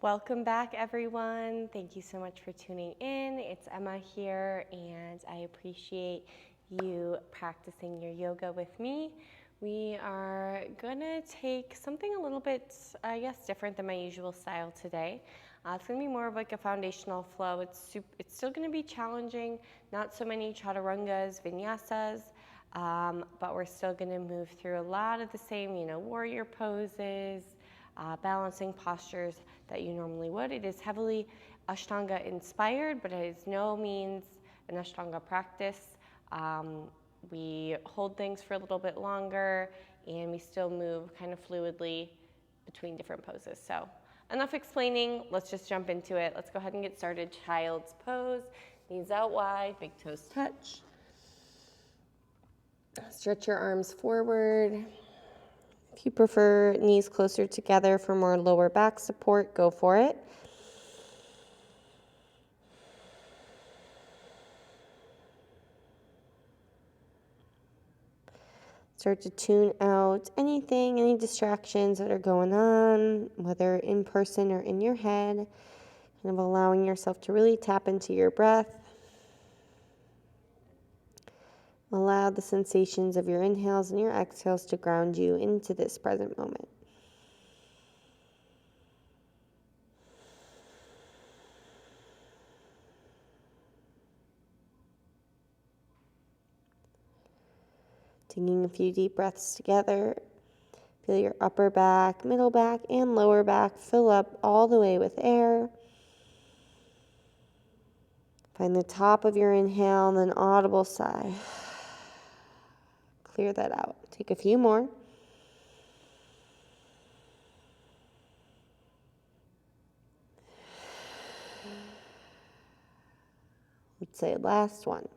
Welcome back, everyone. Thank you so much for tuning in. It's Emma here, and I appreciate you practicing your yoga with me. We are gonna take something a little bit, different than my usual style today. It's gonna be more of like a foundational flow. It's still gonna be challenging, not so many chaturangas, vinyasas, but we're still gonna move through a lot of the same, warrior poses, balancing postures that you normally would. It is heavily Ashtanga inspired, but it is no means an Ashtanga practice. We hold things for a little bit longer, and we still move kind of fluidly between different poses. So enough explaining, let's just jump into it. Let's go ahead and get started. Child's pose, knees out wide, big toes touch. Stretch your arms forward. If you prefer knees closer together for more lower back support, go for it. Start to tune out any distractions that are going on, whether in person or in your head, kind of allowing yourself to really tap into your breath. Allow the sensations of your inhales and your exhales to ground you into this present moment. Taking a few deep breaths together. Feel your upper back, middle back, and lower back fill up all the way with air. Find the top of your inhale and an audible sigh. Clear that out. Take a few more. Let's say last one.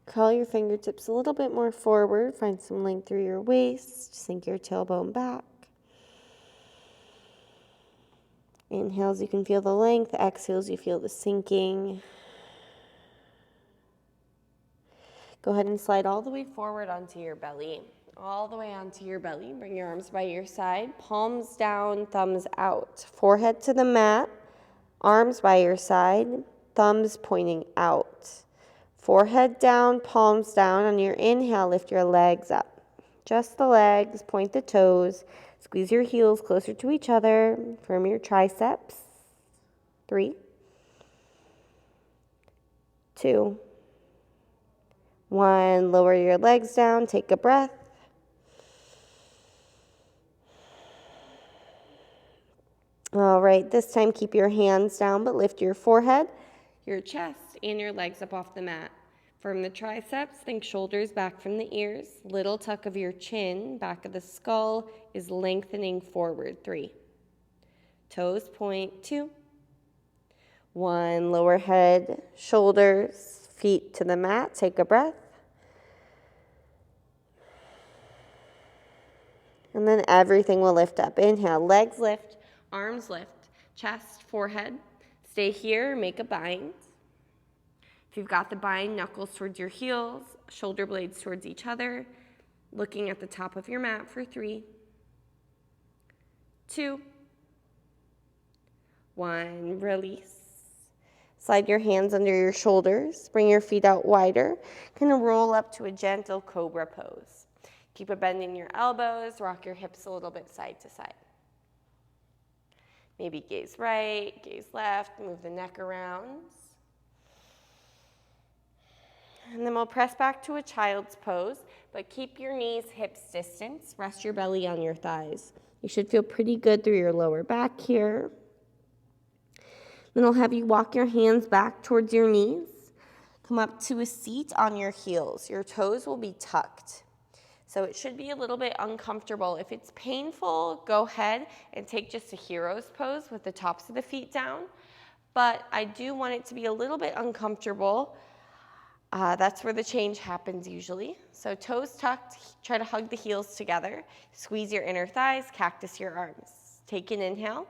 Curl your fingertips a little bit more forward. Find some length through your waist. Sink your tailbone back. Inhales, you can feel the length. Exhales, you feel the sinking. Go ahead and slide all the way forward onto your belly. All the way onto your belly. Bring your arms by your side. Palms down, thumbs out. Forehead to the mat. Arms by your side. Thumbs pointing out. Forehead down, palms down. On your inhale, lift your legs up. Just the legs, point the toes. Squeeze your heels closer to each other. Firm your triceps. 3, 2, 1. Lower your legs down. Take a breath. All right, this time keep your hands down, but lift your forehead, your chest, and your legs up off the mat. Firm the triceps, think shoulders back from the ears. Little tuck of your chin, back of the skull is lengthening forward. 3. Toes point. 2. 1. Lower head, shoulders, feet to the mat. Take a breath. And then everything will lift up. Inhale, legs lift, arms lift, chest, forehead. Stay here, make a bind. If you've got the bind, knuckles towards your heels, shoulder blades towards each other, looking at the top of your mat for 3, 2, 1. Release. Slide your hands under your shoulders. Bring your feet out wider. Kind of roll up to a gentle cobra pose. Keep a bend in your elbows. Rock your hips a little bit side to side. Maybe gaze right, gaze left. Move the neck around. And then we'll press back to a child's pose, but keep your knees hips distance. Rest your belly on your thighs. You should feel pretty good through your lower back here. Then I'll have you walk your hands back towards your knees. Come up to a seat on your heels. Your toes will be tucked. So it should be a little bit uncomfortable. If it's painful, go ahead and take just a hero's pose with the tops of the feet down. But I do want it to be a little bit uncomfortable. That's where the change happens usually. So toes tucked, try to hug the heels together. Squeeze your inner thighs, cactus your arms. Take an inhale.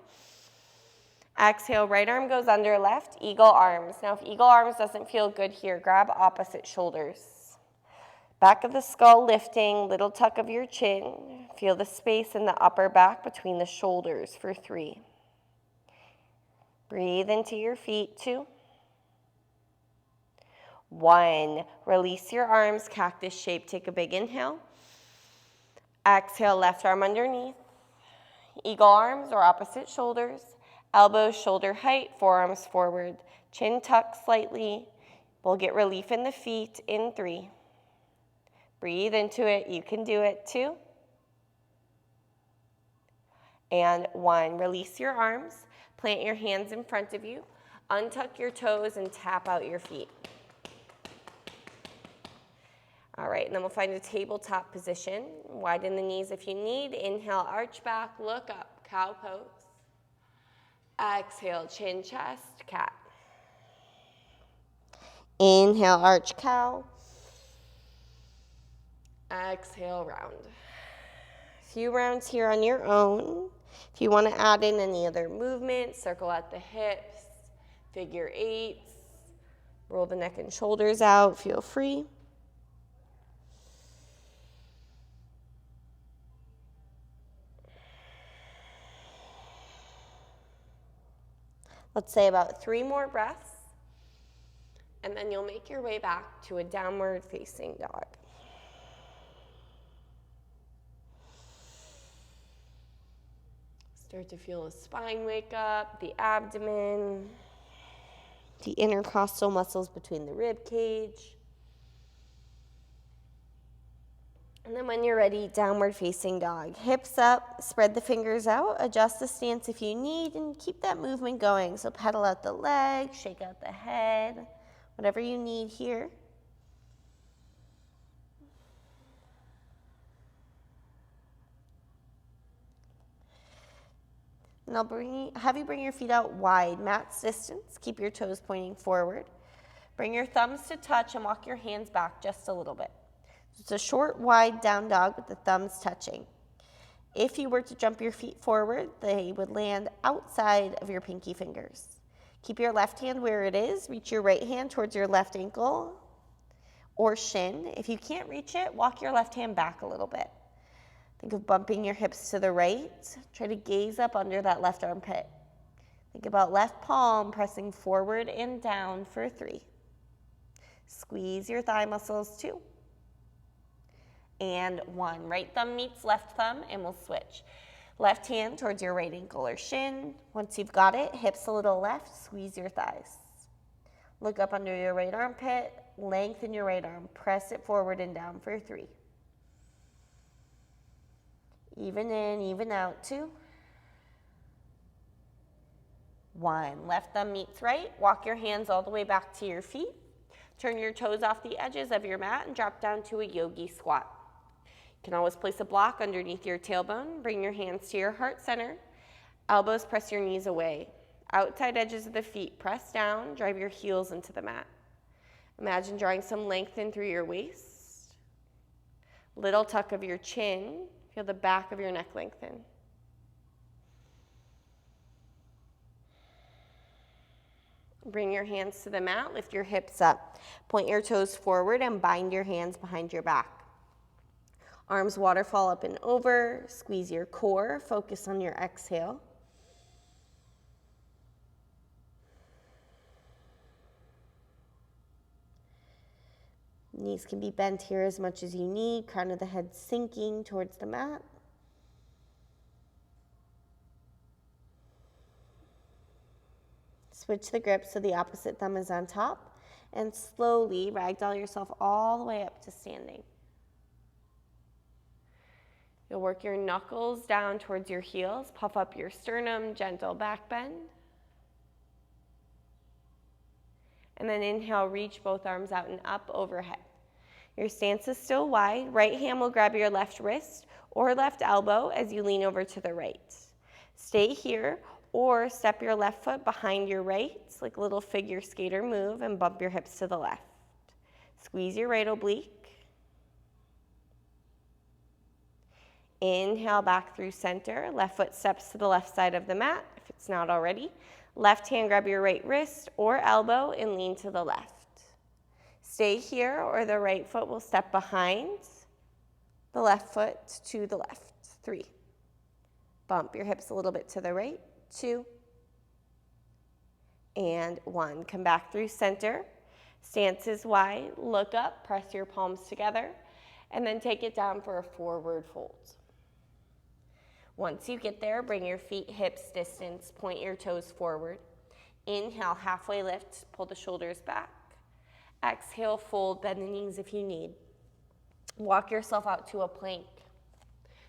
Exhale, right arm goes under left, eagle arms. Now if eagle arms doesn't feel good here, grab opposite shoulders. Back of the skull lifting, little tuck of your chin. Feel the space in the upper back between the shoulders for 3. Breathe into your feet, 2. 1, release your arms, cactus shape. Take a big inhale. Exhale, left arm underneath. Eagle arms or opposite shoulders. Elbows shoulder height, forearms forward. Chin tuck slightly. We'll get relief in the feet in 3. Breathe into it. You can do it. 2. And 1. Release your arms. Plant your hands in front of you. Untuck your toes and tap out your feet. All right, and then we'll find a tabletop position. Widen the knees if you need. Inhale, arch back, look up, cow pose. Exhale, chin, chest, cat. Inhale, arch, cow. Exhale, round. A few rounds here on your own. If you want to add in any other movements, circle at the hips, figure 8s, roll the neck and shoulders out, feel free. Let's say about 3 more breaths, and then you'll make your way back to a downward facing dog. Start to feel the spine wake up, the abdomen, the intercostal muscles between the rib cage. And then when you're ready, downward facing dog. Hips up, spread the fingers out, adjust the stance if you need, and keep that movement going. So pedal out the legs, shake out the head, whatever you need here. And have you bring your feet out wide, mat's distance. Keep your toes pointing forward. Bring your thumbs to touch and walk your hands back just a little bit. It's a short, wide down dog with the thumbs touching. If you were to jump your feet forward, they would land outside of your pinky fingers. Keep your left hand where it is. Reach your right hand towards your left ankle or shin. If you can't reach it, walk your left hand back a little bit. Think of bumping your hips to the right. Try to gaze up under that left armpit. Think about left palm pressing forward and down for 3. Squeeze your thigh muscles, 2. And 1. Right thumb meets left thumb, and we'll switch. Left hand towards your right ankle or shin. Once you've got it, hips a little left, squeeze your thighs. Look up under your right armpit, lengthen your right arm, press it forward and down for 3. Even in, even out, 2. 1. Left thumb meets right. Walk your hands all the way back to your feet. Turn your toes off the edges of your mat and drop down to a yogi squat. You can always place a block underneath your tailbone. Bring your hands to your heart center. Elbows press your knees away. Outside edges of the feet press down. Drive your heels into the mat. Imagine drawing some length in through your waist. Little tuck of your chin. Feel the back of your neck lengthen. Bring your hands to the mat. Lift your hips up. Point your toes forward and bind your hands behind your back. Arms waterfall up and over. Squeeze your core. Focus on your exhale. Knees can be bent here as much as you need. Crown of the head sinking towards the mat. Switch the grip so the opposite thumb is on top. And slowly ragdoll yourself all the way up to standing. You'll work your knuckles down towards your heels. Puff up your sternum, gentle back bend. And then inhale, reach both arms out and up overhead. Your stance is still wide. Right hand will grab your left wrist or left elbow as you lean over to the right. Stay here or step your left foot behind your right, like a little figure skater move, and bump your hips to the left. Squeeze your right oblique. Inhale back through center. Left foot steps to the left side of the mat if it's not already. Left hand grab your right wrist or elbow and lean to the left. Stay here or the right foot will step behind the left foot to the left. 3. Bump your hips a little bit to the right. 2. And 1. Come back through center. Stance is wide. Look up. Press your palms together. And then take it down for a forward fold. Once you get there, bring your feet hips distance. Point your toes forward. Inhale, halfway lift. Pull the shoulders back. Exhale, fold. Bend the knees if you need. Walk yourself out to a plank.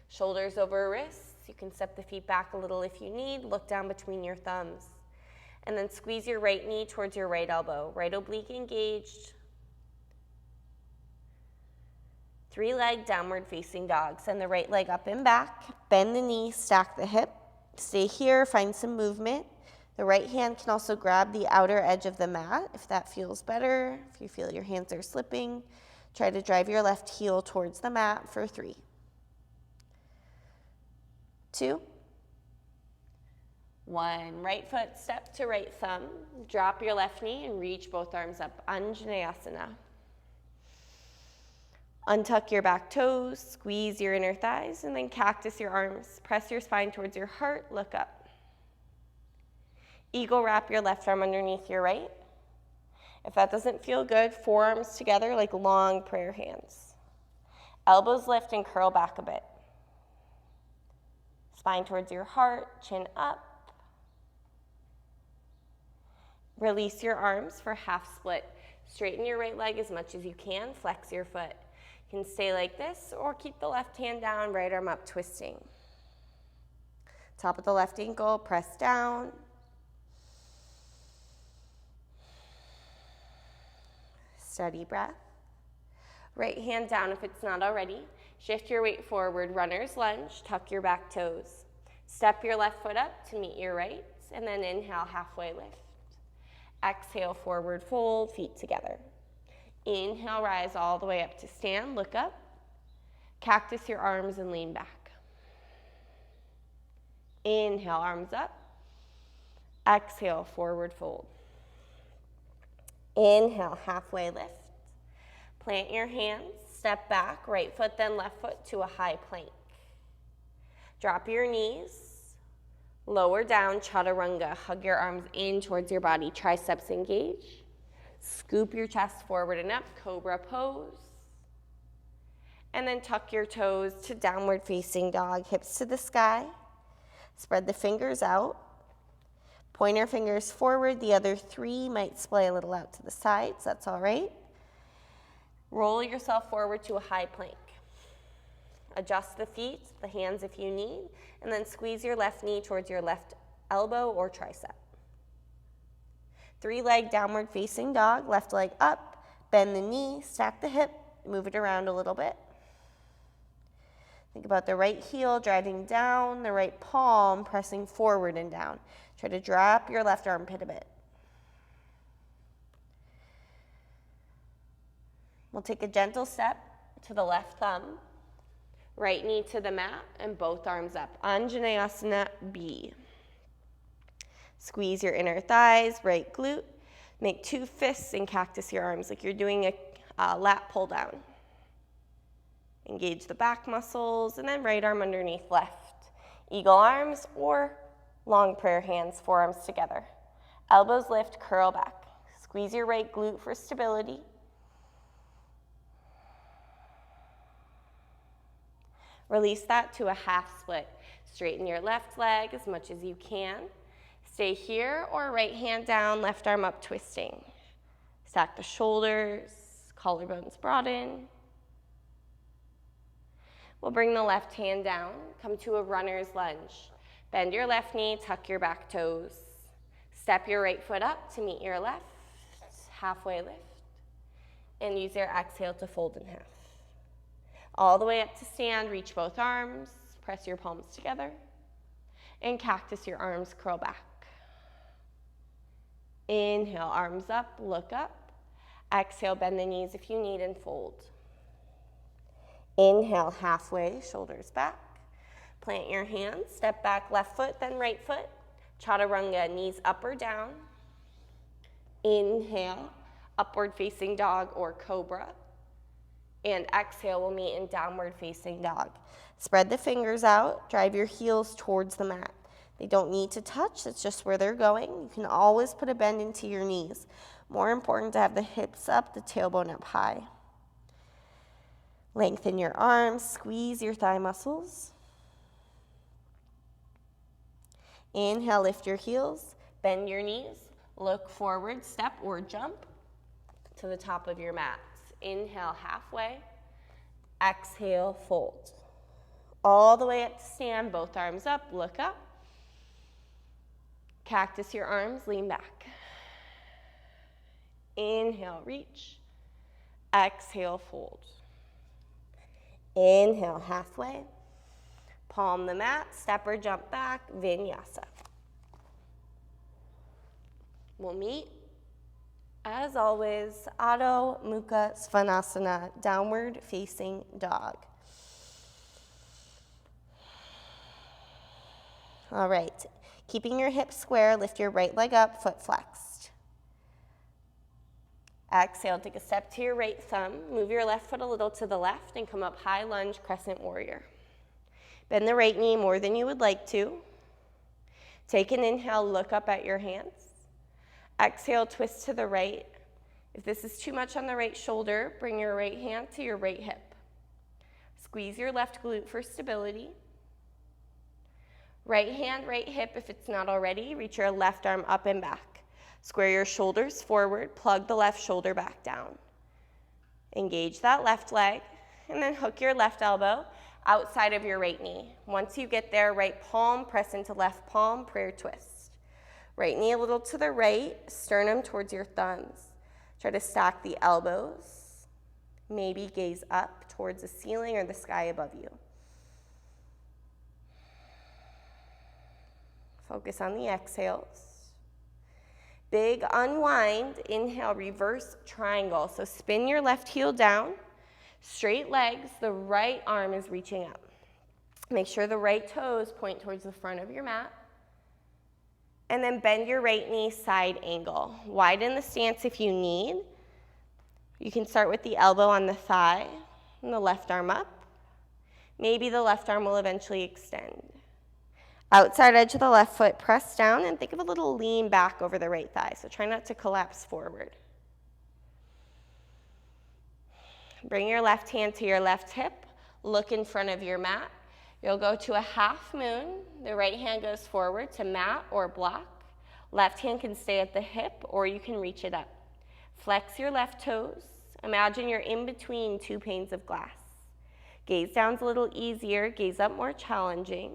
Shoulders over wrists. You can step the feet back a little if you need. Look down between your thumbs. And then squeeze your right knee towards your right elbow. Right oblique engaged. 3-leg downward facing dog. Send the right leg up and back. Bend the knee, stack the hip. Stay here, find some movement. The right hand can also grab the outer edge of the mat if that feels better. If you feel your hands are slipping, try to drive your left heel towards the mat for 3. 2. 1. Right foot, step to right thumb. Drop your left knee and reach both arms up. Anjaneyasana. Untuck your back toes, squeeze your inner thighs, and then cactus your arms. Press your spine towards your heart, look up. Eagle, wrap your left arm underneath your right. If that doesn't feel good, forearms together like long prayer hands. Elbows lift and curl back a bit. Spine towards your heart, chin up. Release your arms for half split. Straighten your right leg as much as you can, flex your foot. You can stay like this or keep the left hand down, right arm up, twisting. Top of the left ankle, press down. Steady breath. Right hand down if it's not already. Shift your weight forward, runner's lunge, tuck your back toes. Step your left foot up to meet your right, and then inhale, halfway lift. Exhale, forward fold, feet together. Inhale, rise all the way up to stand, look up. Cactus your arms and lean back. Inhale, arms up. Exhale, forward fold. Inhale, halfway lift. Plant your hands, step back, right foot then left foot to a high plank. Drop your knees, lower down, chaturanga. Hug your arms in towards your body, triceps engage. Scoop your chest forward and up, cobra pose. And then tuck your toes to downward facing dog, hips to the sky. Spread the fingers out. Pointer fingers forward, the other 3 might splay a little out to the sides, that's all right. Roll yourself forward to a high plank. Adjust the feet, the hands if you need, and then squeeze your left knee towards your left elbow or tricep. 3-leg downward facing dog, left leg up, bend the knee, stack the hip, move it around a little bit. Think about the right heel driving down, the right palm pressing forward and down. Try to drop your left armpit a bit. We'll take a gentle step to the left thumb, right knee to the mat, and both arms up. Anjaneyasana B. Squeeze your inner thighs, right glute. Make 2 fists and cactus your arms like you're doing a lat pull down. Engage the back muscles, and then right arm underneath left. Eagle arms or long prayer hands, forearms together. Elbows lift, curl back. Squeeze your right glute for stability. Release that to a half split. Straighten your left leg as much as you can. Stay here or right hand down, left arm up, twisting. Stack the shoulders, collarbones broaden. We'll bring the left hand down, come to a runner's lunge. Bend your left knee, tuck your back toes. Step your right foot up to meet your left, halfway lift. And use your exhale to fold in half. All the way up to stand, reach both arms, press your palms together, and cactus your arms, curl back. Inhale, arms up, look up. Exhale, bend the knees if you need and fold. Inhale, halfway, shoulders back. Plant your hands, step back, left foot, then right foot. Chaturanga, knees up or down. Inhale, upward facing dog or cobra. And exhale, we'll meet in downward facing dog. Spread the fingers out, drive your heels towards the mat. They don't need to touch, that's just where they're going. You can always put a bend into your knees. More important to have the hips up, the tailbone up high. Lengthen your arms, squeeze your thigh muscles. Inhale, lift your heels, bend your knees, look forward, step or jump to the top of your mats. Inhale, halfway. Exhale, fold. All the way up to stand, both arms up, look up. Cactus your arms, lean back. Inhale, reach. Exhale, fold. Inhale, halfway. Palm the mat, step or jump back, Vinyasa. We'll meet, as always, Adho Mukha Svanasana, downward facing dog. All right, keeping your hips square, lift your right leg up, foot flexed. Exhale, take a step to your right thumb, move your left foot a little to the left and come up high lunge, crescent warrior. Bend the right knee more than you would like to. Take an inhale, look up at your hands. Exhale, twist to the right. If this is too much on the right shoulder, bring your right hand to your right hip. Squeeze your left glute for stability. Right hand, right hip, if it's not already, reach your left arm up and back. Square your shoulders forward, plug the left shoulder back down. Engage that left leg, and then hook your left elbow outside of your right knee. Once you get there, right palm, press into left palm, prayer twist. Right knee a little to the right, sternum towards your thumbs. Try to stack the elbows. Maybe gaze up towards the ceiling or the sky above you. Focus on the exhales. Big unwind, inhale, reverse triangle. So spin your left heel down, straight legs, the right arm is reaching up. Make sure the right toes point towards the front of your mat. And then bend your right knee, side angle. Widen the stance if you need. You can start with the elbow on the thigh and the left arm up. Maybe the left arm will eventually extend. Outside edge of the left foot, press down and think of a little lean back over the right thigh. So try not to collapse forward. Bring your left hand to your left hip. Look in front of your mat. You'll go to a half moon. The right hand goes forward to mat or block. Left hand can stay at the hip or you can reach it up. Flex your left toes. Imagine you're in between two panes of glass. Gaze down's a little easier. Gaze up more challenging.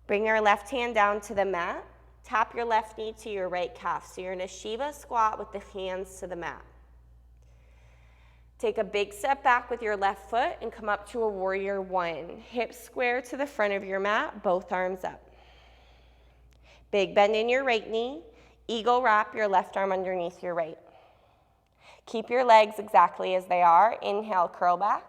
Bring your left hand down to the mat. Tap your left knee to your right calf. So you're in a Shiva squat with the hands to the mat. Take a big step back with your left foot and come up to a warrior one. Hips square to the front of your mat, both arms up. Big bend in your right knee. Eagle wrap your left arm underneath your right. Keep your legs exactly as they are. Inhale, curl back.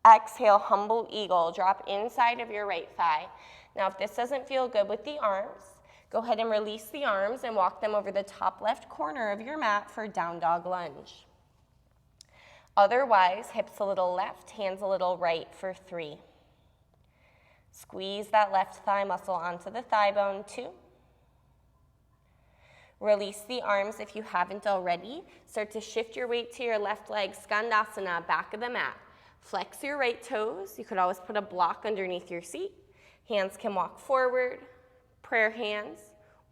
Exhale, humble eagle. Drop inside of your right thigh. Now, if this doesn't feel good with the arms, go ahead and release the arms and walk them over the top left corner of your mat for down dog lunge. Otherwise, hips a little left, hands a little right for 3. Squeeze that left thigh muscle onto the thigh bone, 2. Release the arms if you haven't already. Start to shift your weight to your left leg, Skandasana, back of the mat. Flex your right toes. You could always put a block underneath your seat. Hands can walk forward, prayer hands,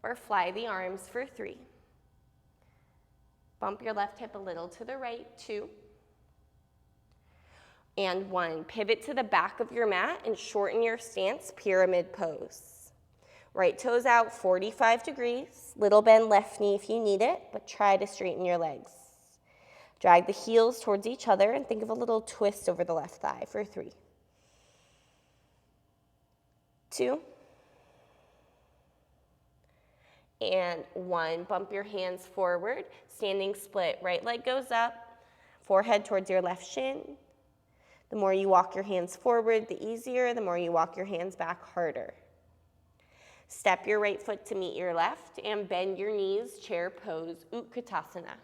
or fly the arms for 3. Bump your left hip a little to the right, 2. And 1. Pivot to the back of your mat and shorten your stance, pyramid pose. Right toes out, 45 degrees. Little bend left knee if you need it, but try to straighten your legs. Drag the heels towards each other and think of a little twist over the left thigh for 3. 2. And 1. Bump your hands forward. Standing split. Right leg goes up. Forehead towards your left shin. The more you walk your hands forward, the easier. The more you walk your hands back, harder. Step your right foot to meet your left and bend your knees, chair pose, Utkatasana.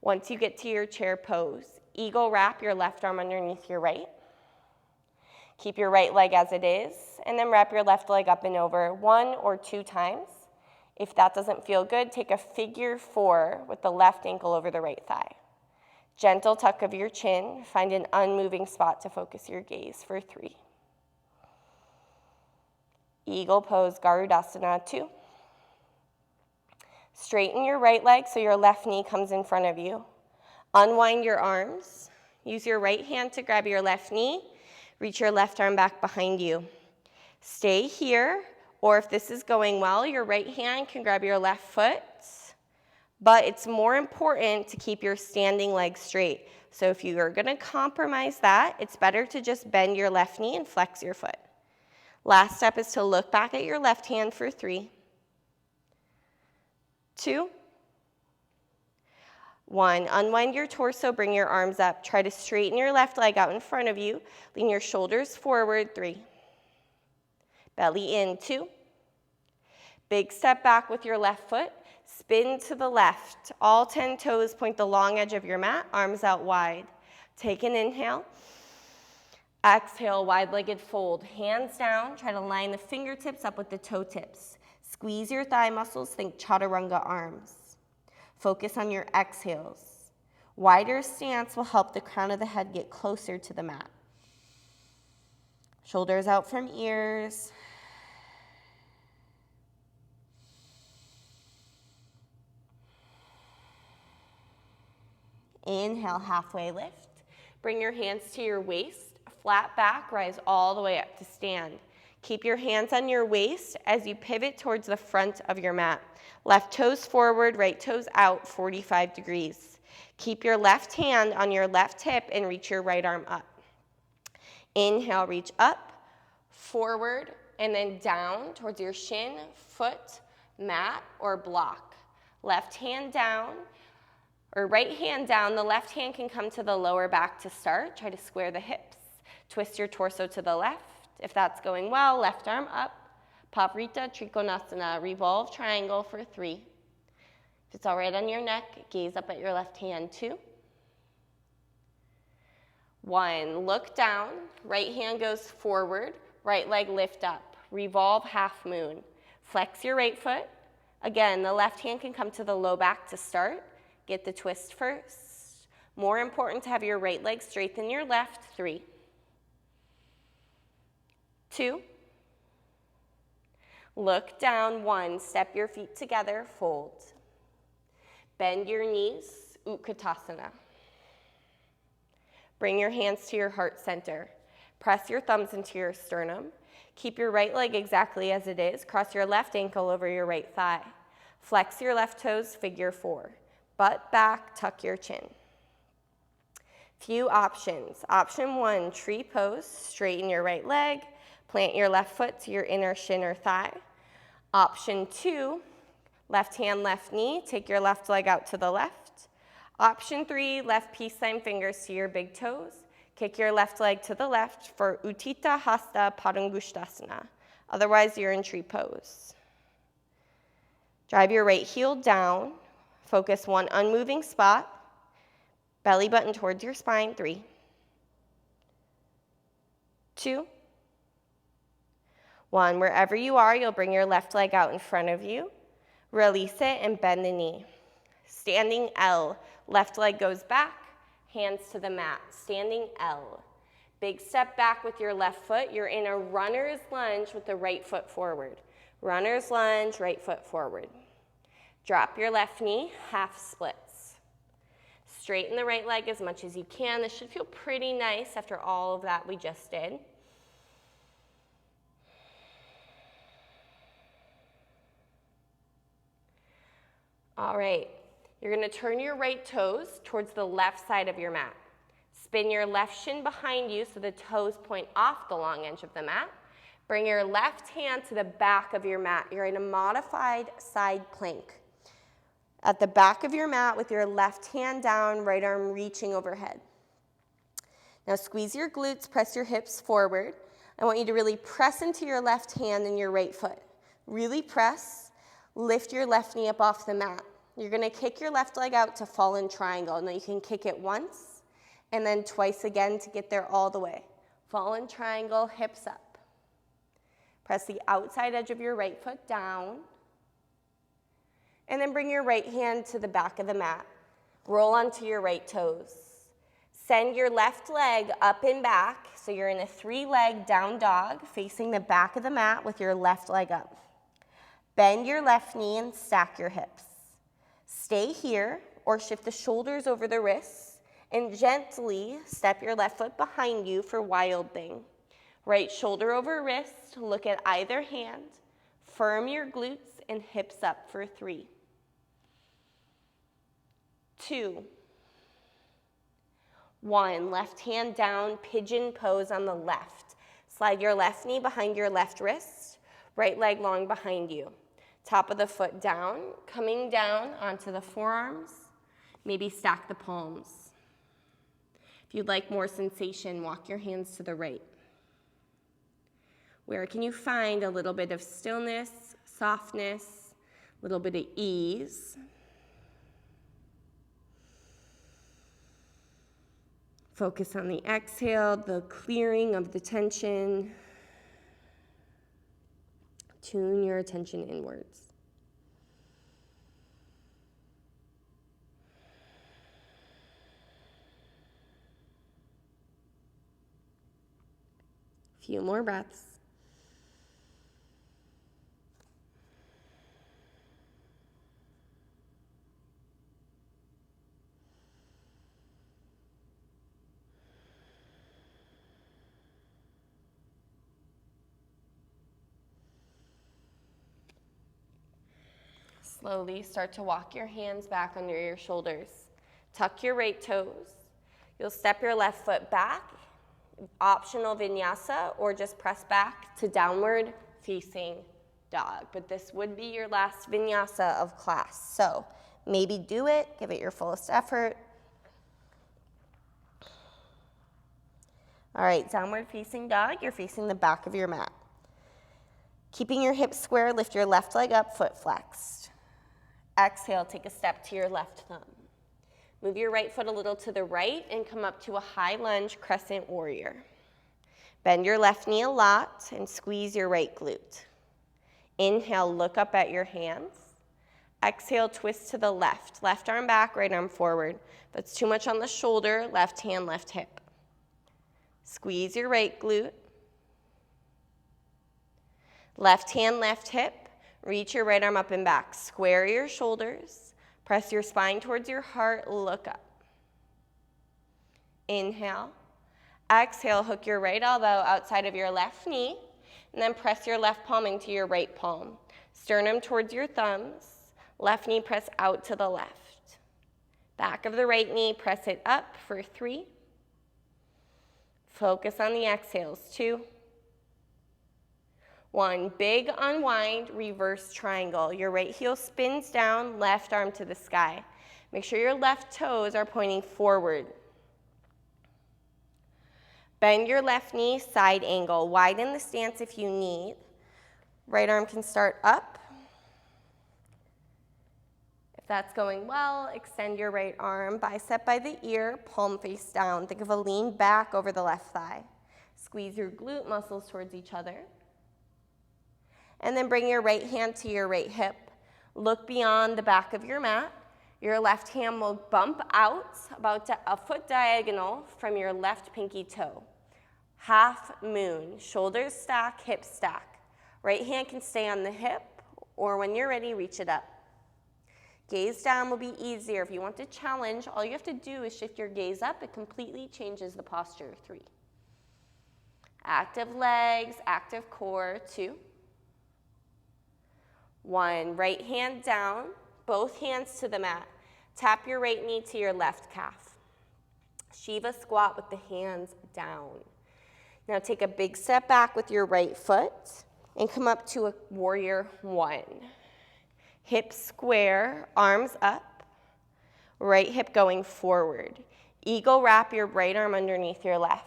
Once you get to your chair pose, eagle wrap your left arm underneath your right. Keep your right leg as it is, and then wrap your left leg up and over 1 or 2 times. If that doesn't feel good, take a figure 4 with the left ankle over the right thigh. Gentle tuck of your chin. Find an unmoving spot to focus your gaze for 3. Eagle pose, Garudasana 2. Straighten your right leg so your left knee comes in front of you. Unwind your arms. Use your right hand to grab your left knee. Reach your left arm back behind you. Stay here, or if this is going well, your right hand can grab your left foot. But it's more important to keep your standing leg straight. So if you are going to compromise that, it's better to just bend your left knee and flex your foot. Last step is to look back at your left hand for 3, 2, 1. Unwind your torso, bring your arms up. Try to straighten your left leg out in front of you. Lean your shoulders forward, 3. Belly in, 2. Big step back with your left foot. Spin to the left. All 10 toes point the long edge of your mat, arms out wide. Take an inhale. Exhale, wide-legged fold. Hands down. Try to line the fingertips up with the toe tips. Squeeze your thigh muscles. Think chaturanga arms. Focus on your exhales. Wider stance will help the crown of the head get closer to the mat. Shoulders out from ears. Inhale, halfway lift. Bring your hands to your waist. Flat back, rise all the way up to stand. Keep your hands on your waist as you pivot towards the front of your mat. Left toes forward, right toes out, 45 degrees. Keep your left hand on your left hip and reach your right arm up. Inhale, reach up, forward, and then down towards your shin, foot, mat, or block. Left hand down, or right hand down. The left hand can come to the lower back to start. Try to square the hips. Twist your torso to the left. If that's going well, left arm up. Pavrita Trikonasana, revolve triangle for 3. If it's all right on your neck, gaze up at your left hand, 2. 1, look down. Right hand goes forward. Right leg lift up. Revolve half moon. Flex your right foot. Again, the left hand can come to the low back to start. Get the twist first. More important to have your right leg straight than your left, 3. 2. Look down, 1. Step your feet together, fold. Bend your knees, Utkatasana. Bring your hands to your heart center. Press your thumbs into your sternum. Keep your right leg exactly as it is. Cross your left ankle over your right thigh. Flex your left toes, figure 4. Butt back, tuck your chin. Few options. Option 1, tree pose. Straighten your right leg. Plant your left foot to your inner shin or thigh. Option 2, left hand, left knee. Take your left leg out to the left. Option 3, left peace sign fingers to your big toes. Kick your left leg to the left for Utthita Hasta Padangusthasana. Otherwise, you're in tree pose. Drive your right heel down. Focus 1 unmoving spot. Belly button towards your spine, 3. 2. 1, wherever you are, you'll bring your left leg out in front of you. Release it and bend the knee. Standing L, left leg goes back, hands to the mat. Standing L. Big step back with your left foot. You're in a runner's lunge with the right foot forward. Runner's lunge, right foot forward. Drop your left knee, half splits. Straighten the right leg as much as you can. This should feel pretty nice after all of that we just did. All right, you're going to turn your right toes towards the left side of your mat. Spin your left shin behind you so the toes point off the long edge of the mat. Bring your left hand to the back of your mat. You're in a modified side plank. At the back of your mat with your left hand down, right arm reaching overhead. Now squeeze your glutes, press your hips forward. I want you to really press into your left hand and your right foot. Really press, lift your left knee up off the mat. You're gonna kick your left leg out to fallen triangle. Now you can kick it once and then twice again to get there all the way. Fallen triangle, hips up. Press the outside edge of your right foot down. And then bring your right hand to the back of the mat. Roll onto your right toes. Send your left leg up and back, so you're in a 3-leg down dog, facing the back of the mat with your left leg up. Bend your left knee and stack your hips. Stay here, or shift the shoulders over the wrists, and gently step your left foot behind you for wild thing. Right shoulder over wrist, look at either hand, firm your glutes and hips up for 3. 2. 1, left hand down, pigeon pose on the left. Slide your left knee behind your left wrist, right leg long behind you. Top of the foot down, coming down onto the forearms. Maybe stack the palms. If you'd like more sensation, walk your hands to the right. Where can you find a little bit of stillness, softness, a little bit of ease? Focus on the exhale, the clearing of the tension. Tune your attention inwards. A few more breaths. Slowly start to walk your hands back under your shoulders. Tuck your right toes. You'll step your left foot back, optional vinyasa, or just press back to downward facing dog. But this would be your last vinyasa of class. So maybe do it, give it your fullest effort. All right, downward facing dog, you're facing the back of your mat. Keeping your hips square, lift your left leg up, foot flexed. Exhale, take a step to your left thumb. Move your right foot a little to the right and come up to a high lunge crescent warrior. Bend your left knee a lot and squeeze your right glute. Inhale, look up at your hands. Exhale, twist to the left. Left arm back, right arm forward. If that's too much on the shoulder, left hand, left hip. Squeeze your right glute. Left hand, left hip. Reach your right arm up and back. Square your shoulders. Press your spine towards your heart. Look up. Inhale. Exhale, hook your right elbow outside of your left knee, and then press your left palm into your right palm. Sternum towards your thumbs. Left knee press out to the left. Back of the right knee, press it up for 3. Focus on the exhales. 2. 1, big unwind, reverse triangle. Your right heel spins down, left arm to the sky. Make sure your left toes are pointing forward. Bend your left knee, side angle. Widen the stance if you need. Right arm can start up. If that's going well, extend your right arm, bicep by the ear, palm face down. Think of a lean back over the left thigh. Squeeze your glute muscles towards each other. And then bring your right hand to your right hip. Look beyond the back of your mat. Your left hand will bump out about a foot diagonal from your left pinky toe. Half moon, shoulders stack, hips stack. Right hand can stay on the hip, or when you're ready, reach it up. Gaze down will be easier. If you want to challenge, all you have to do is shift your gaze up. It completely changes the posture. 3. Active legs, active core. 2. 1, right hand down, both hands to the mat. Tap your right knee to your left calf. Shiva squat with the hands down. Now take a big step back with your right foot and come up to a warrior 1. Hips square, arms up, right hip going forward. Eagle wrap your right arm underneath your left.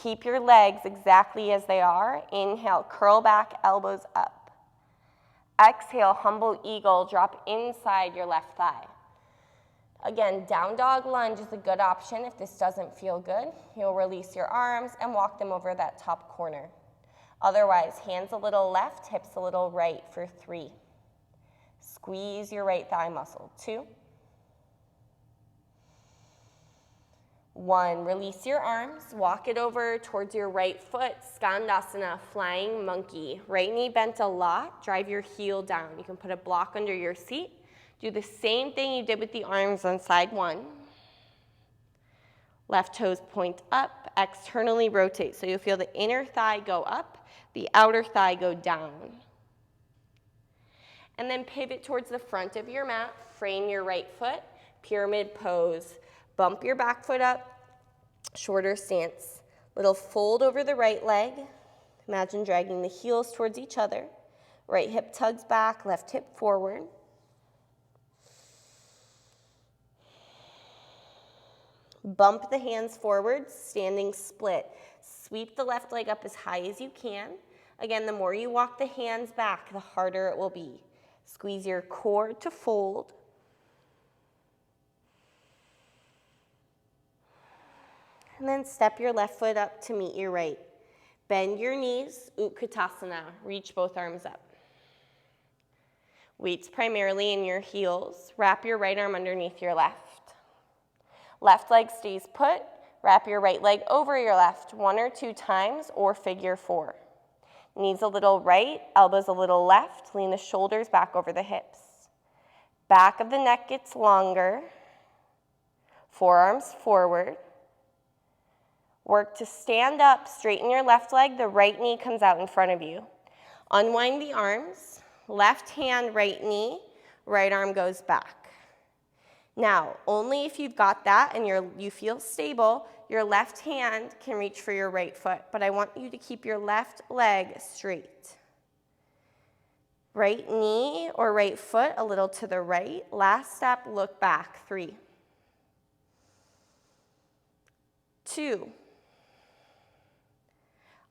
Keep your legs exactly as they are. Inhale, curl back, elbows up. Exhale, humble eagle, drop inside your left thigh. Again, down dog lunge is a good option if this doesn't feel good. You'll release your arms and walk them over that top corner. Otherwise, hands a little left, hips a little right for 3. Squeeze your right thigh muscle. 2. 1, release your arms, walk it over towards your right foot, Skandasana, flying monkey. Right knee bent a lot, drive your heel down. You can put a block under your seat. Do the same thing you did with the arms on side 1. Left toes point up, externally rotate. So you'll feel the inner thigh go up, the outer thigh go down. And then pivot towards the front of your mat, frame your right foot, pyramid pose. Bump your back foot up, shorter stance. Little fold over the right leg. Imagine dragging the heels towards each other. Right hip tugs back, left hip forward. Bump the hands forward, standing split. Sweep the left leg up as high as you can. Again, the more you walk the hands back, the harder it will be. Squeeze your core to fold. And then step your left foot up to meet your right. Bend your knees, Utkatasana. Reach both arms up. Weights primarily in your heels. Wrap your right arm underneath your left. Left leg stays put. Wrap your right leg over your left 1 or 2 times, or figure 4. Knees a little right, elbows a little left. Lean the shoulders back over the hips. Back of the neck gets longer. Forearms forward. Work to stand up, straighten your left leg, the right knee comes out in front of you. Unwind the arms, left hand, right knee, right arm goes back. Now, only if you've got that and you feel stable, your left hand can reach for your right foot, but I want you to keep your left leg straight. Right knee or right foot a little to the right. Last step, look back. 3. 2.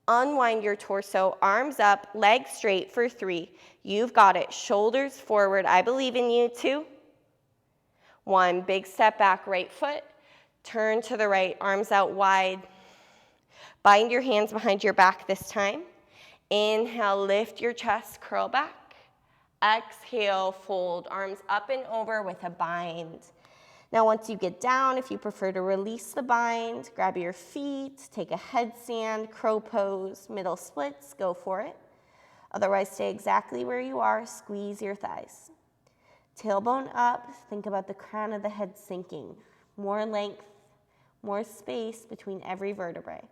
Unwind your torso, arms up, legs straight for 3. You've got it. Shoulders forward. I believe in you. 2. 1. Big step back, right foot. Turn to the right, arms out wide. Bind your hands behind your back this time. Inhale, lift your chest, curl back. Exhale, fold, arms up and over with a bind. Now once you get down, if you prefer to release the bind, grab your feet, take a headstand, crow pose, middle splits, go for it. Otherwise, stay exactly where you are, squeeze your thighs. Tailbone up, think about the crown of the head sinking. More length, more space between every vertebrae.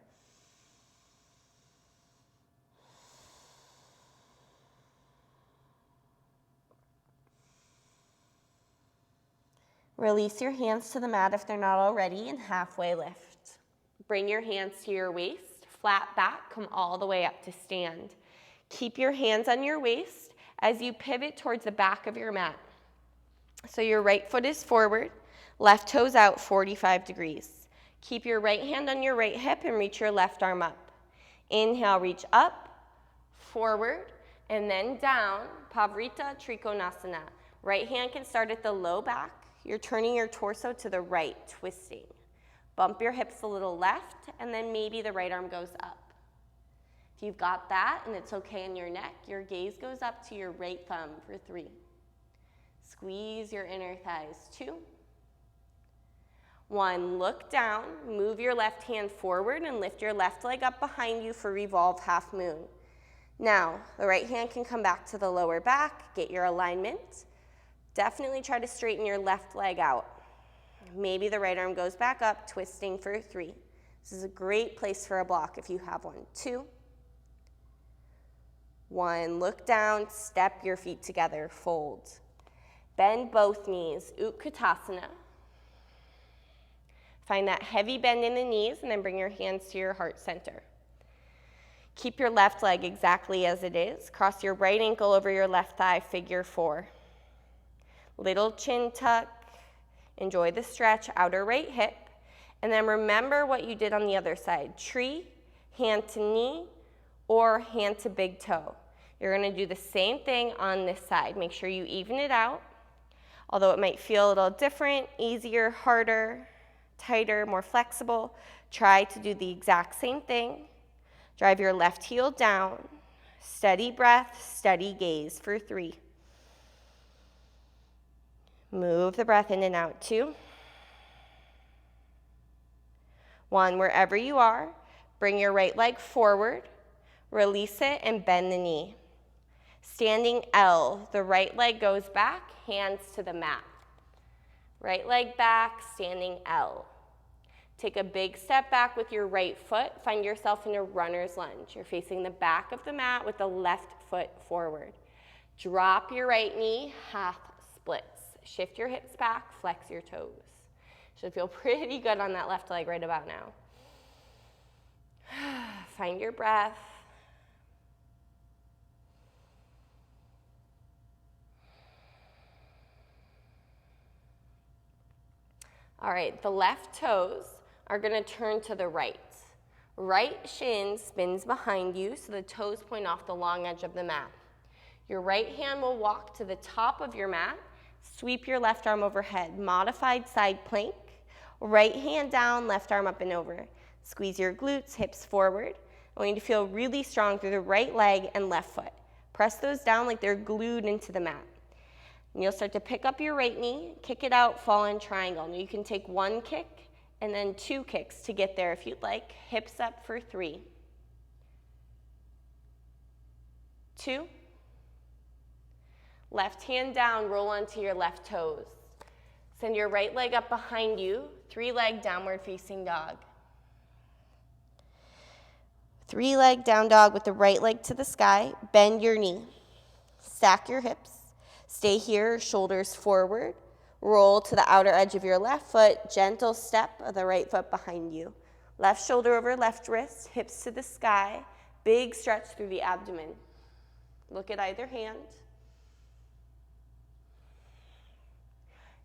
Release your hands to the mat if they're not already, and halfway lift. Bring your hands to your waist, flat back, come all the way up to stand. Keep your hands on your waist as you pivot towards the back of your mat. So your right foot is forward, left toes out 45 degrees. Keep your right hand on your right hip and reach your left arm up. Inhale, reach up, forward, and then down, Pavrita Trikonasana. Right hand can start at the low back. You're turning your torso to the right, twisting. Bump your hips a little left, and then maybe the right arm goes up. If you've got that and it's okay in your neck, your gaze goes up to your right thumb for 3. Squeeze your inner thighs. 2. 1, look down, move your left hand forward and lift your left leg up behind you for revolve half moon. Now, the right hand can come back to the lower back, get your alignment. Definitely try to straighten your left leg out. Maybe the right arm goes back up, twisting for 3. This is a great place for a block if you have one. 2. 1, look down, step your feet together, fold. Bend both knees, Utkatasana. Find that heavy bend in the knees and then bring your hands to your heart center. Keep your left leg exactly as it is. Cross your right ankle over your left thigh, figure 4. Little chin tuck, Enjoy the stretch, outer right hip. And then remember what you did on the other side. Tree, hand to knee, or hand to big toe. You're gonna do the same thing on this side. Make sure you even it out. Although it might feel a little different, easier, harder, tighter, more flexible, try to do the exact same thing. Drive your left heel down. Steady breath, steady gaze for 3. Move the breath in and out, 2. 1, wherever you are, bring your right leg forward, release it, and bend the knee. Standing L, the right leg goes back, hands to the mat. Right leg back, standing L. Take a big step back with your right foot. Find yourself in a runner's lunge. You're facing the back of the mat with the left foot forward. Drop your right knee, half splits. Shift your hips back, flex your toes. Should feel pretty good on that left leg right about now. Find your breath. All right, the left toes are going to turn to the right. Right shin spins behind you, so the toes point off the long edge of the mat. Your right hand will walk to the top of your mat. Sweep your left arm overhead. Modified side plank. Right hand down, left arm up and over. Squeeze your glutes, hips forward. I want you to feel really strong through the right leg and left foot. Press those down like they're glued into the mat. And you'll start to pick up your right knee, kick it out, fall in triangle. Now you can take 1 kick and then 2 kicks to get there if you'd like. Hips up for 3. 2. Left hand down, roll onto your left toes. Send your right leg up behind you, 3-leg downward facing dog. 3-leg down dog with the right leg to the sky. Bend your knee. Stack your hips. Stay here, shoulders forward. Roll to the outer edge of your left foot. Gentle step of the right foot behind you. Left shoulder over left wrist, hips to the sky. Big stretch through the abdomen. Look at either hand.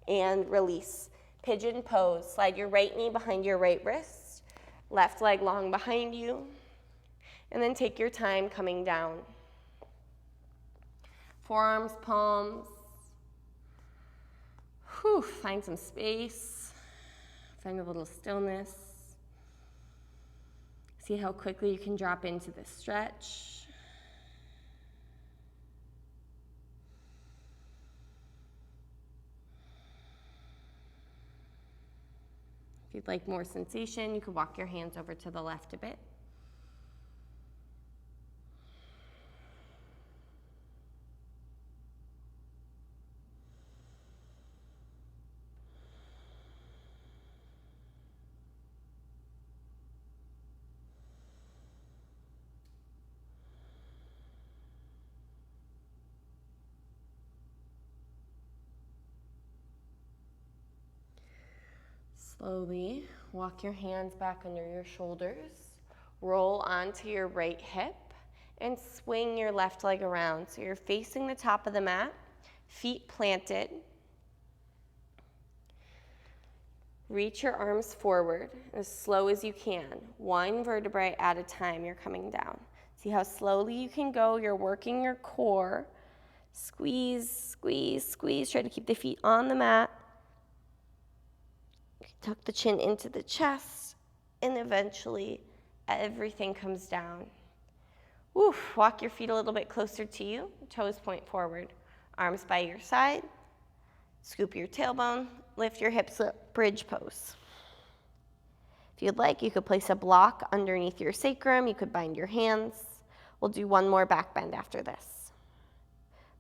And release. Pigeon pose. Slide your right knee behind your right wrist. Left leg long behind you. And then take your time coming down. Forearms, palms. Whew, find some space. Find a little stillness. See how quickly you can drop into this stretch. If you'd like more sensation, you could walk your hands over to the left a bit. Slowly walk your hands back under your shoulders. Roll onto your right hip and swing your left leg around. So you're facing the top of the mat, feet planted. Reach your arms forward as slow as you can. 1 vertebrae at a time, you're coming down. See how slowly you can go. You're working your core. Squeeze, squeeze, squeeze. Try to keep the feet on the mat. Tuck the chin into the chest, and eventually everything comes down. Woof, walk your feet a little bit closer to you, toes point forward, arms by your side, scoop your tailbone, lift your hips up, bridge pose. If you'd like, you could place a block underneath your sacrum, you could bind your hands. We'll do 1 more back bend after this.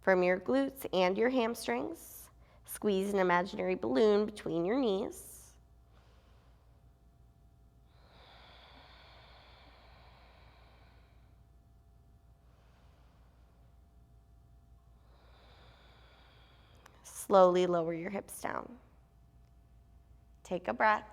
From your glutes and your hamstrings, squeeze an imaginary balloon between your knees. Slowly lower your hips down. Take a breath.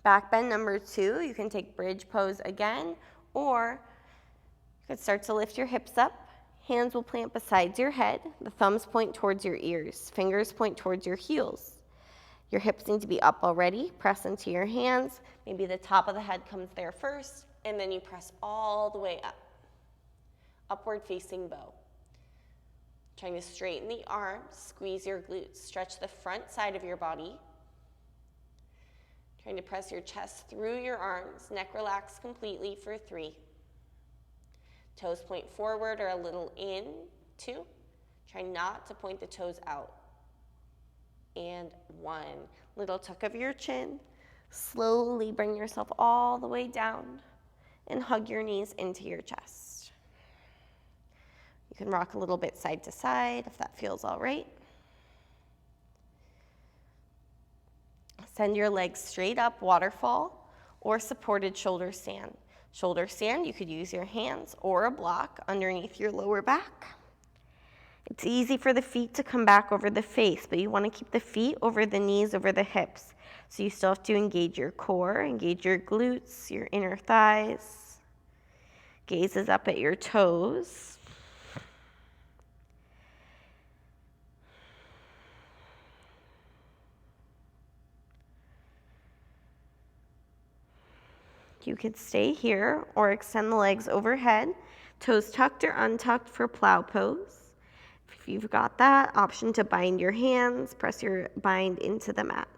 Back bend number 2, you can take bridge pose again, or you could start to lift your hips up, Hands will plant beside your head. The thumbs point towards your ears. Fingers point towards your heels. Your hips need to be up already. Press into your hands. Maybe the top of the head comes there first, and then you press all the way up. Upward facing bow. Trying to straighten the arms, squeeze your glutes. Stretch the front side of your body. Trying to press your chest through your arms. Neck relax completely for 3. Toes point forward or a little in. 2. Try not to point the toes out. And 1. Little tuck of your chin. Slowly bring yourself all the way down and hug your knees into your chest. You can rock a little bit side to side if that feels all right. Send your legs straight up, waterfall, or supported shoulder stand. Shoulder stand, you could use your hands or a block underneath your lower back. It's easy for the feet to come back over the face, but you want to keep the feet over the knees, over the hips. So you still have to engage your core, engage your glutes, your inner thighs. Gaze is up at your toes. You could stay here or extend the legs overhead, toes tucked or untucked for plow pose. If you've got that, option to bind your hands, press your bind into the mat.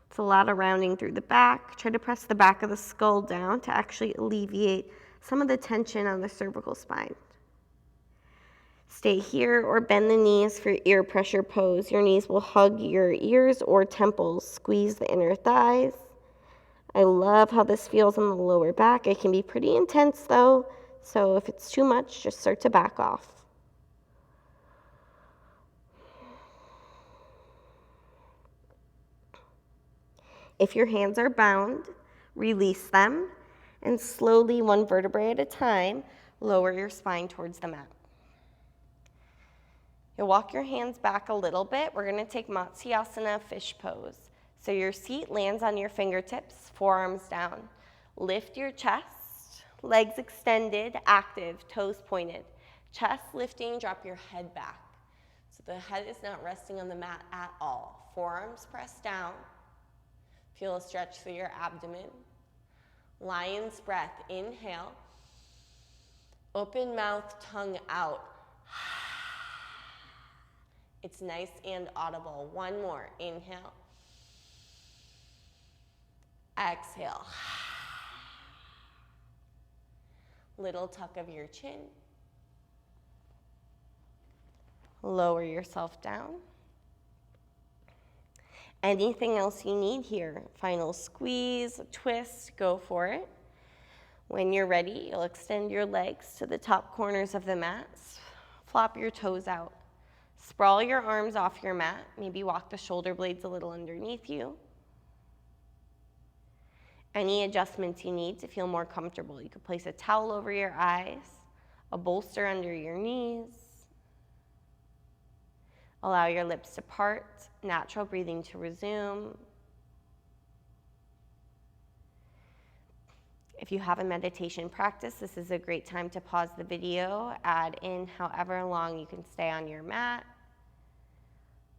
It's a lot of rounding through the back. Try to press the back of the skull down to actually alleviate some of the tension on the cervical spine. Stay here or bend the knees for ear pressure pose. Your knees will hug your ears or temples. Squeeze the inner thighs. I love how this feels on the lower back. It can be pretty intense though, so if it's too much, just start to back off. If your hands are bound, release them, and slowly, one vertebrae at a time, lower your spine towards the mat. You'll walk your hands back a little bit. We're gonna take Matsyasana, fish pose. So your seat lands on your fingertips, forearms down. Lift your chest, legs extended, active, toes pointed. Chest lifting, drop your head back. So the head is not resting on the mat at all. Forearms press down. Feel a stretch through your abdomen. Lion's breath, inhale. Open mouth, tongue out. It's nice and audible. One more, inhale. Exhale. Little tuck of your chin. Lower yourself down. Anything else you need here? Final squeeze, twist, go for it. When you're ready, you'll extend your legs to the top corners of the mat. Flop your toes out. Sprawl your arms off your mat. Maybe walk the shoulder blades a little underneath you. Any adjustments you need to feel more comfortable. You could place a towel over your eyes, a bolster under your knees. Allow your lips to part, natural breathing to resume. If you have a meditation practice, this is a great time to pause the video, add in however long you can stay on your mat.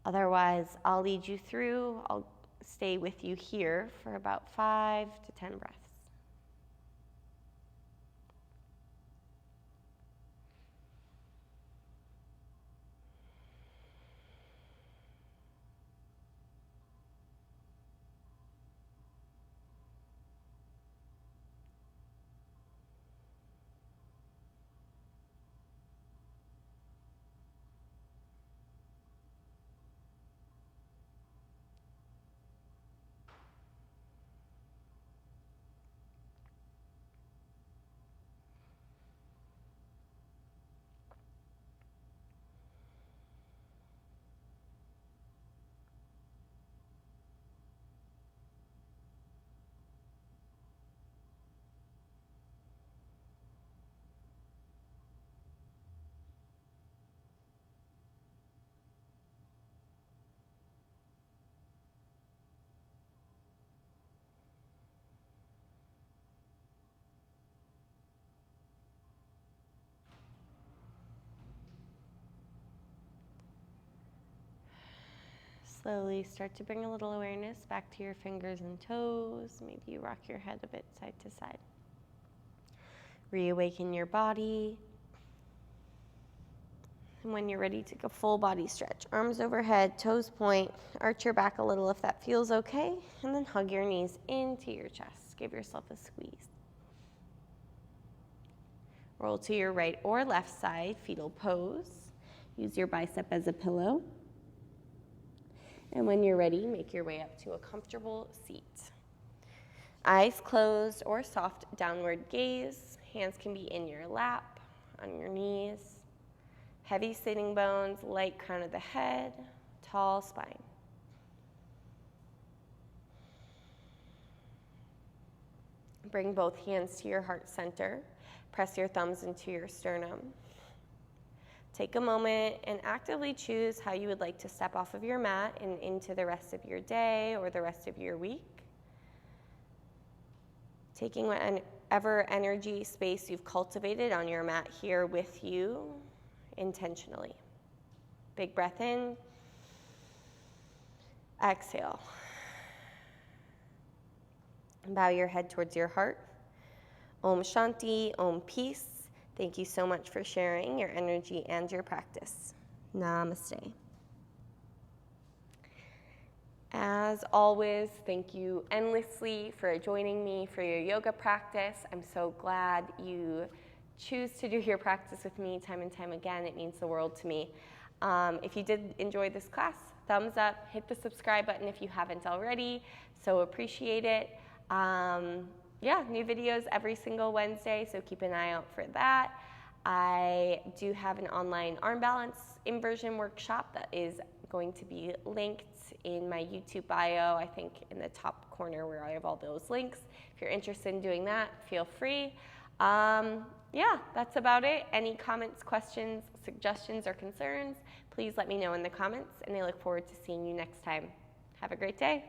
Otherwise, I'll lead you through. I'll stay with you here for about 5 to 10 breaths. Slowly start to bring a little awareness back to your fingers and toes. Maybe you rock your head a bit side to side. Reawaken your body. And when you're ready, take a full body stretch. Arms overhead, toes point, arch your back a little if that feels okay, and then hug your knees into your chest. Give yourself a squeeze. Roll to your right or left side, fetal pose. Use your bicep as a pillow. And when you're ready, make your way up to a comfortable seat. Eyes closed or soft downward gaze. Hands can be in your lap, on your knees. Heavy sitting bones, light crown of the head, tall spine. Bring both hands to your heart center. Press your thumbs into your sternum. Take a moment and actively choose how you would like to step off of your mat and into the rest of your day or the rest of your week. Taking whatever energy space you've cultivated on your mat here with you intentionally. Big breath in. Exhale. Bow your head towards your heart. Om Shanti, Om Peace. Thank you so much for sharing your energy and your practice. Namaste. As always, thank you endlessly for joining me for your yoga practice. I'm so glad you choose to do your practice with me time and time again. It means the world to me. If you did enjoy this class, thumbs up, hit the subscribe button if you haven't already. So appreciate it. New videos every single Wednesday, so keep an eye out for that. I do have an online arm balance inversion workshop that is going to be linked in my YouTube bio, I think in the top corner where I have all those links. If you're interested in doing that, feel free. That's about it. Any comments, questions, suggestions, or concerns, please let me know in the comments, and I look forward to seeing you next time. Have a great day.